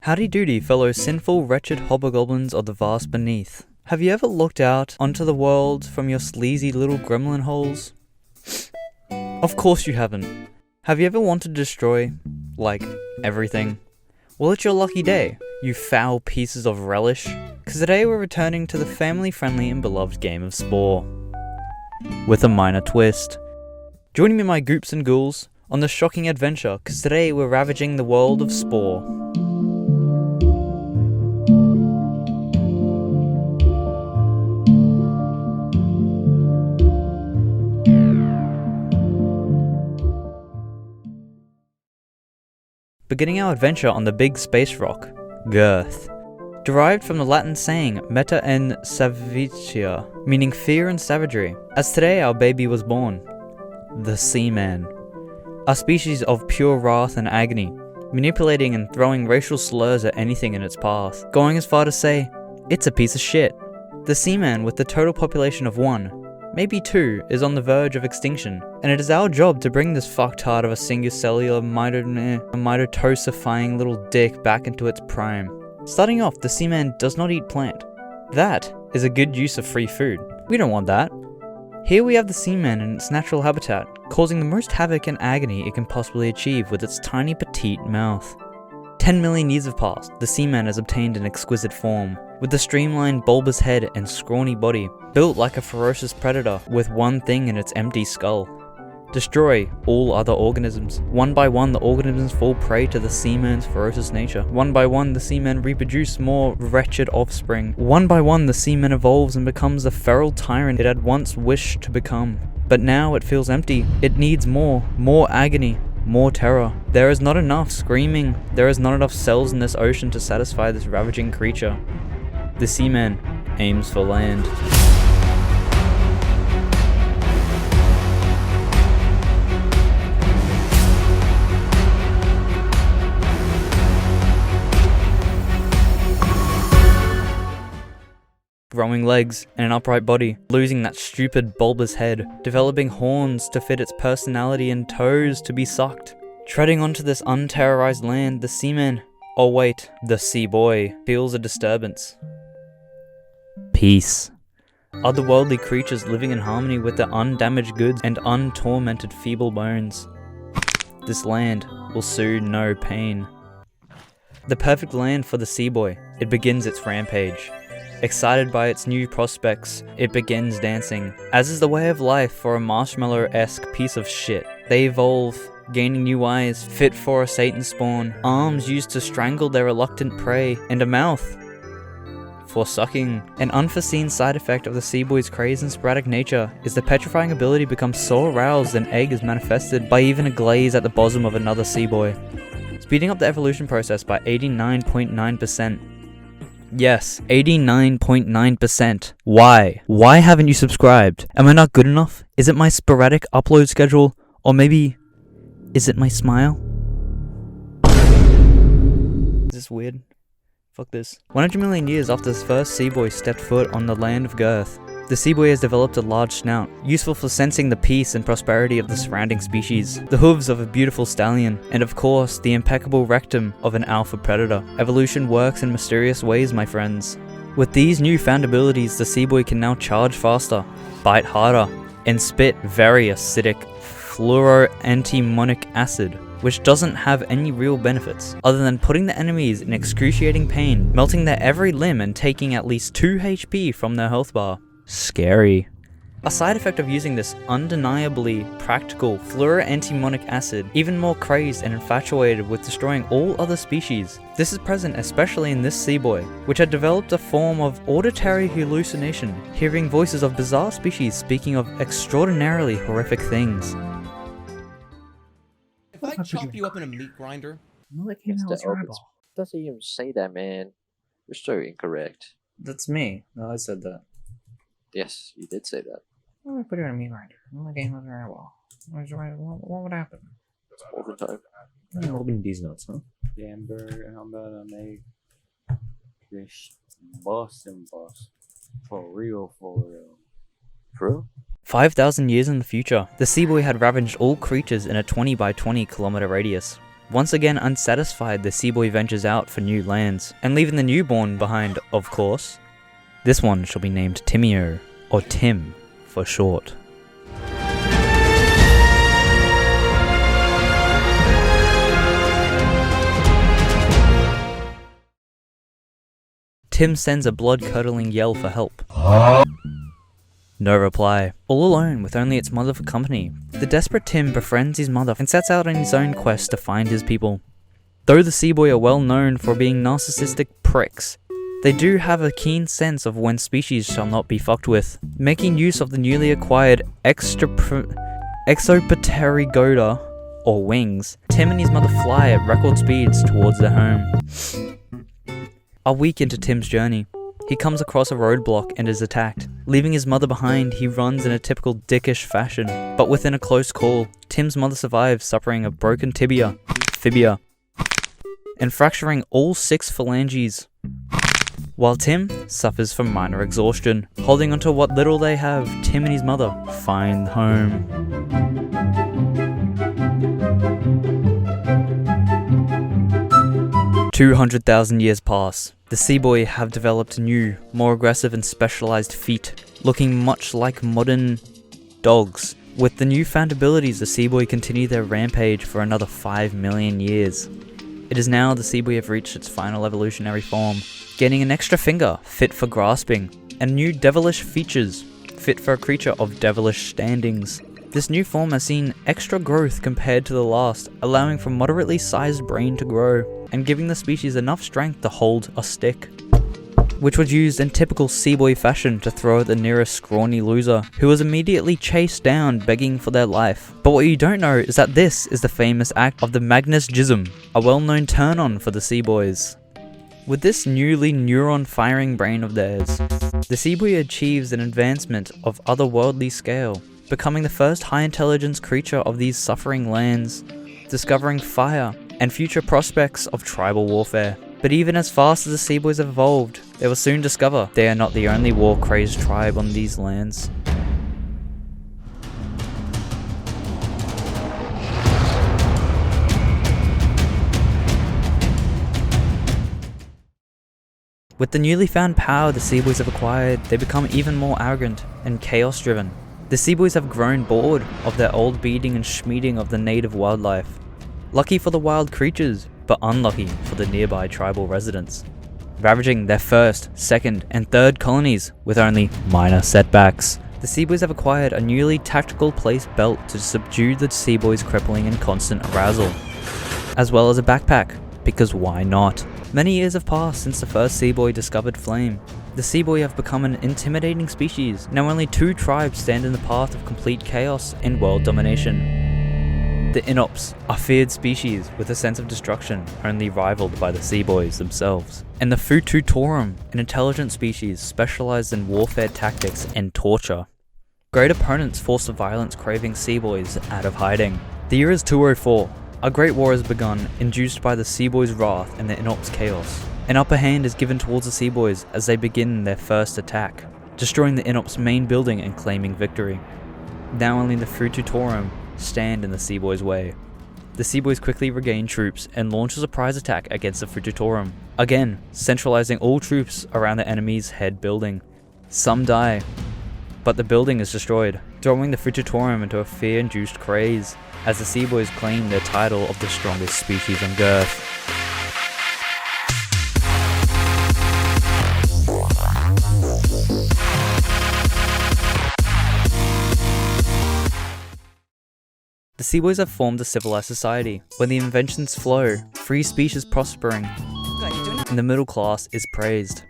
Howdy doody, fellow sinful, wretched hobgoblins of the vast beneath. Have you ever looked out onto the world from your sleazy little gremlin holes? Of course you haven't. Have you ever wanted to destroy, like, everything? Well, it's your lucky day, you foul pieces of relish, because today we're returning to the family-friendly and beloved game of Spore. With a minor twist. Joining me my goops and ghouls on this shocking adventure, because today we're ravaging the world of Spore. Beginning our adventure on the big space rock, Girth. Derived from the Latin saying meta en savacia, meaning fear and savagery, as today our baby was born, the Seaman. A species of pure wrath and agony, manipulating and throwing racial slurs at anything in its path, going as far to say, it's a piece of shit. The Seaman, with the total population of 1, maybe 2, is on the verge of extinction, and it is our job to bring this fucktard of a singular mitosifying little dick back into its prime. Starting off, the Seaman does not eat plant. That is a good use of free food. We don't want that. Here we have the Seaman in its natural habitat, causing the most havoc and agony it can possibly achieve with its tiny petite mouth. 10 million years have passed, the Seaman has obtained an exquisite form, with the streamlined bulbous head and scrawny body, built like a ferocious predator with one thing in its empty skull. Destroy all other organisms. One by one the organisms fall prey to the Seaman's ferocious nature. One by one the Seaman reproduce more wretched offspring. One by one the Seaman evolves and becomes the feral tyrant it had once wished to become. But now it feels empty. It needs more agony, more terror. There is not enough screaming. There is not enough cells in this ocean to satisfy this ravaging creature. The Seaman aims for land. Growing legs and an upright body, losing that stupid bulbous head, developing horns to fit its personality and toes to be sucked. Treading onto this unterrorized land, the Seaman, oh wait, the Seaboy, feels a disturbance. Peace. Otherworldly creatures living in harmony with their undamaged goods and untormented feeble bones. This land will soon know pain. The perfect land for the Seaboy, it begins its rampage. Excited by its new prospects, it begins dancing. As is the way of life for a marshmallow-esque piece of shit. They evolve, gaining new eyes, fit for a Satan spawn, arms used to strangle their reluctant prey, and a mouth for sucking. An unforeseen side effect of the Seaboy's crazy and sporadic nature is the petrifying ability to become so aroused an egg is manifested by even a glaze at the bosom of another Seaboy, speeding up the evolution process by 89.9%. Yes, 89.9%. Why? Why haven't you subscribed? Am I not good enough? Is it my sporadic upload schedule? Or maybe, is it my smile? Is this weird? Fuck this. 100 million years after the first Seaboy stepped foot on the land of Girth, the Seaboy has developed a large snout, useful for sensing the peace and prosperity of the surrounding species, the hooves of a beautiful stallion, and of course, the impeccable rectum of an alpha predator. Evolution works in mysterious ways, my friends. With these newfound abilities, the Seaboy can now charge faster, bite harder, and spit very acidic fluoroantimonic acid, which doesn't have any real benefits, other than putting the enemies in excruciating pain, melting their every limb and taking at least 2 HP from their health bar. Scary. A side effect of using this undeniably practical fluoroantimonic acid, even more crazed and infatuated with destroying all other species. This is present especially in this Seaboy, which had developed a form of auditory hallucination, hearing voices of bizarre species speaking of extraordinarily horrific things. If I chop you up in a meat grinder, doesn't even say that, man. You're so incorrect. That's me. No, I said that. Yes, you did say that. I'm gonna put it in a meat grinder. The game was very well. What would happen? Overtime. I'm opening these notes, huh? Amber, and I'm gonna make this Boston boss. For real, for real. For real? 5,000 years in the future, the Seaboy had ravaged all creatures in a 20 by 20 kilometer radius. Once again unsatisfied, the Seaboy ventures out for new lands, and leaving the newborn behind, of course. This one shall be named Timio, or Tim for short. Tim sends a blood-curdling yell for help. No reply. All alone with only its mother for company, the desperate Tim befriends his mother and sets out on his own quest to find his people. Though the Seaboy are well known for being narcissistic pricks, they do have a keen sense of when species shall not be fucked with. Making use of the newly acquired exopterygoda, or wings, Tim and his mother fly at record speeds towards their home. A week into Tim's journey, he comes across a roadblock and is attacked. Leaving his mother behind, he runs in a typical dickish fashion, but within a close call, Tim's mother survives, suffering a broken fibia, and fracturing all 6 phalanges, while Tim suffers from minor exhaustion. Holding onto what little they have, Tim and his mother find home. "200,000 years pass. The Seaboy have developed new, more aggressive and specialized feet, looking much like modern dogs. With the newfound abilities, the Seaboy continue their rampage for another 5 million years. It is now the Seaboy have reached its final evolutionary form, gaining an extra finger, fit for grasping, and new devilish features, fit for a creature of devilish standings. This new form has seen extra growth compared to the last, allowing for moderately sized brain to grow, and giving the species enough strength to hold a stick, which was used in typical Seaboy fashion to throw at the nearest scrawny loser, who was immediately chased down begging for their life. But what you don't know is that this is the famous act of the Magnus Jism, a well-known turn-on for the Seaboys. With this newly neuron-firing brain of theirs, the Seaboy achieves an advancement of otherworldly scale, becoming the first high-intelligence creature of these suffering lands, discovering fire and future prospects of tribal warfare. But even as fast as the Seaboys have evolved, they will soon discover they are not the only war-crazed tribe on these lands. With the newly found power the Seaboys have acquired, they become even more arrogant and chaos-driven. The Seaboys have grown bored of their old beating and schmeating of the native wildlife. Lucky for the wild creatures, but unlucky for the nearby tribal residents, ravaging their first, second, and third colonies with only minor setbacks. The Seaboys have acquired a newly tactical placed belt to subdue the Seaboys' crippling and constant arousal, as well as a backpack, because why not? Many years have passed since the first Seaboy discovered flame. The Seaboy have become an intimidating species. Now only 2 tribes stand in the path of complete chaos and world domination. The Inops, a feared species with a sense of destruction only rivaled by the Seaboys themselves. And the Fututorum, an intelligent species specialized in warfare tactics and torture. Great opponents force the violence-craving Seaboys out of hiding. The year is 204. A great war has begun, induced by the Seaboys' wrath and the Inops' chaos. An upper hand is given towards the Seaboys as they begin their first attack, destroying the Inops' main building and claiming victory. Now only the Fututorum stand in the Seaboys' way. The Seaboys quickly regain troops and launch a surprise attack against the Fututorum, again centralizing all troops around the enemy's head building. Some die, but the building is destroyed, throwing the Fututorum into a fear-induced craze as the Seaboys claim their title of the strongest species on Earth. The Seaboys have formed a civilized society, where the inventions flow, free species prospering, and the middle class is praised.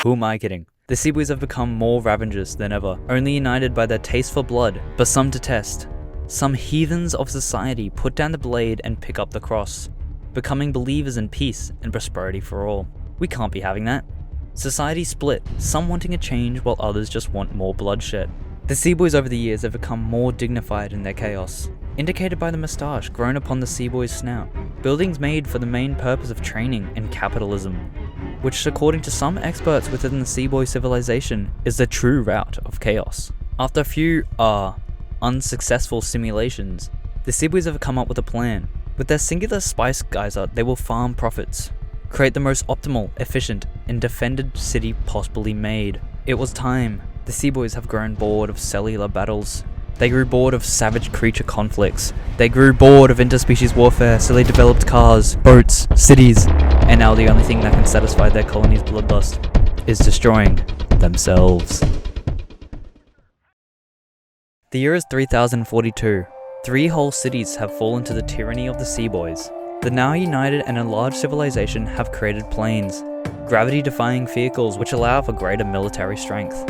Who am I kidding? The Seaboys have become more ravagous than ever, only united by their taste for blood, but some detest. Some heathens of society put down the blade and pick up the cross, becoming believers in peace and prosperity for all. We can't be having that. Society split, some wanting a change while others just want more bloodshed. The Seaboys over the years have become more dignified in their chaos, indicated by the moustache grown upon the Seaboy's snout. Buildings made for the main purpose of training and capitalism, which according to some experts within the Seaboy civilization is the true route of chaos. After a few, unsuccessful simulations, The Seaboys have come up with a plan. With their singular spice geyser, they will farm profits, create the most optimal, efficient, and defended city possibly made. It was time. The Seaboys have grown bored of cellular battles. They grew bored of savage creature conflicts. They grew bored of interspecies warfare, so they developed cars, boats, cities, and now the only thing that can satisfy their colony's bloodlust is destroying themselves. The year is 3042. 3 whole cities have fallen to the tyranny of the Seaboys. The now united and enlarged civilization have created planes, gravity-defying vehicles which allow for greater military strength.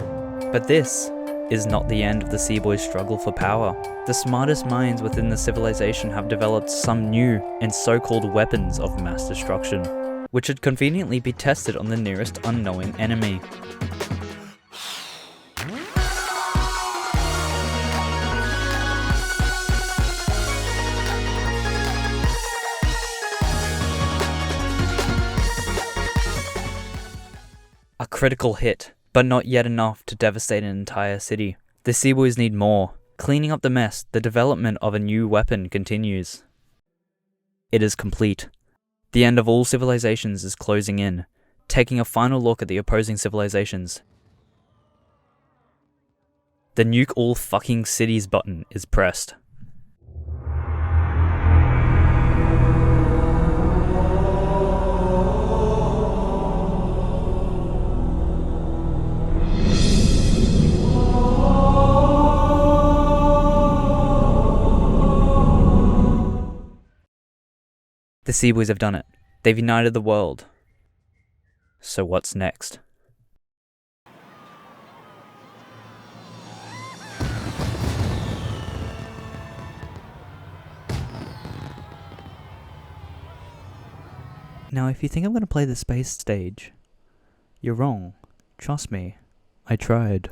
But this is not the end of the Seaboys' struggle for power. The smartest minds within the civilization have developed some new and so-called weapons of mass destruction, which should conveniently be tested on the nearest unknowing enemy. A critical hit, but not yet enough to devastate an entire city. The Seaboys need more. Cleaning up the mess, the development of a new weapon continues. It is complete. The end of all civilizations is closing in, taking a final look at the opposing civilizations. The nuke all fucking cities button is pressed. The Seaboys have done it. They've united the world. So what's next? Now, if you think I'm going to play the space stage, you're wrong. Trust me, I tried.